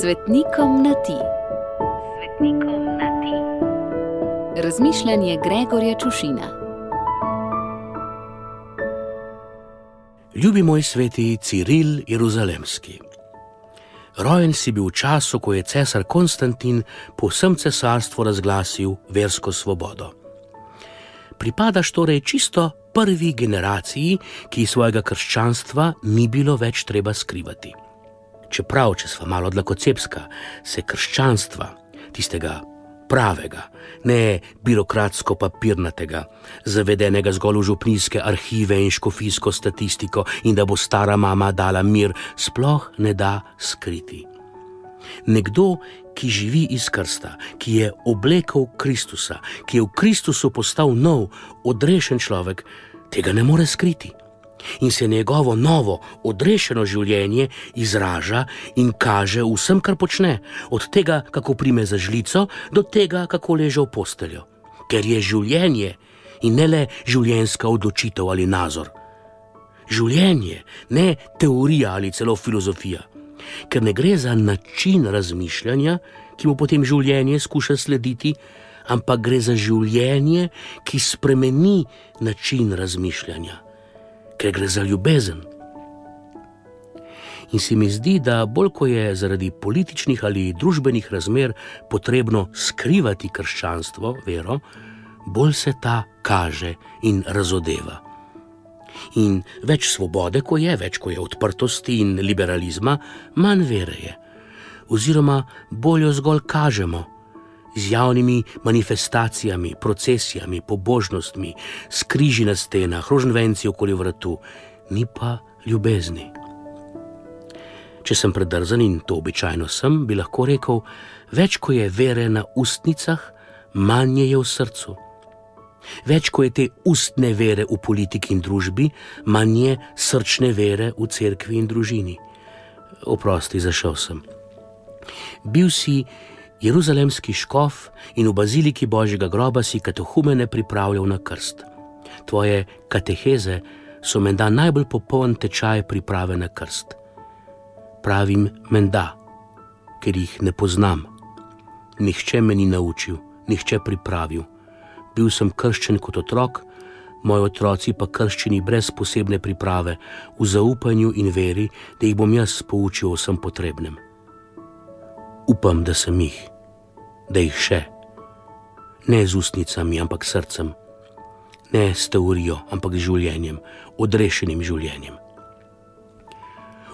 Svetnikom na ti. Svetnikom na ti. Razmišljanje Gregorja Čušina. Ljubi moj sveti Ciril Jeruzalemski. Rojen si bil v času, ko je cesar Konstantin po vsem cesarstvu razglasil versko svobodo. Pripadaš torej čisto prvi generaciji, ki svojega krščanstva ni bilo več treba skrivati. Čeprav, če sva malo dlakocepska, se krščanstva, tistega pravega, ne birokratsko-papirnatega, zavedenega zgolj v župnijske arhive in škofijsko statistiko in da bo stara mama dala mir, sploh ne da skriti. Nekdo, ki živi iz krsta, ki je oblekel Kristusa, ki je v Kristusu postal nov, odrešen človek, tega ne more skriti. In se njegovo novo, odrešeno življenje izraža in kaže vsem, kar počne, od tega, kako prime za žlico, do tega, kako leže v posteljo. Ker je življenje in ne le življenjska odločitev ali nazor. Življenje, ne teorija ali celo filozofija. Ker ne gre za način razmišljanja, ki mu potem življenje skuša slediti, ampak gre za življenje, ki spremeni način razmišljanja. Ker gre za ljubezen. In se mi zdi, da bolj ko je zaradi političnih ali družbenih razmer potrebno skrivati krščanstvo, vero, bolj se ta kaže in razodeva. In več svobode, ko je odprtosti in liberalizma, manj vere je. Oziroma bolj jo zgolj kažemo, z javnimi manifestacijami, procesijami, pobožnostmi, s križi na stenah, roženvenci okoli vratu, ni pa ljubezni. Če sem predrzan, in to običajno sem, bi lahko rekel, več ko je vere na ustnicah, manj je v srcu. Več ko je te ustne vere v politiki in družbi, manj je srčne vere v cerkvi in družini. Oprosti, zašel sem. Bil si jeruzalemski škof in v baziliki Božjega groba si katehumene pripravljal na krst. Tvoje kateheze so menda najbolj popoln tečaj priprave na krst. Pravim menda, ker jih ne poznam. Nihče me ni naučil, nihče pripravil. Bil sem krščen kot otrok, moji otroci pa krščeni brez posebne priprave, v zaupanju in veri, da jih bom jaz poučil o vsem potrebnem. Upam, da sem jih, da jih še, ne z ustnicami, ampak srcem, ne s teorijo, ampak z življenjem, odrešenim življenjem.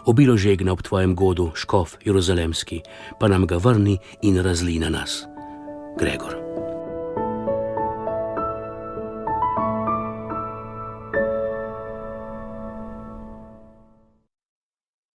Obilo žegna ob tvojem godu, škof Jeruzalemski, pa nam ga vrni in razli na nas. Gregor.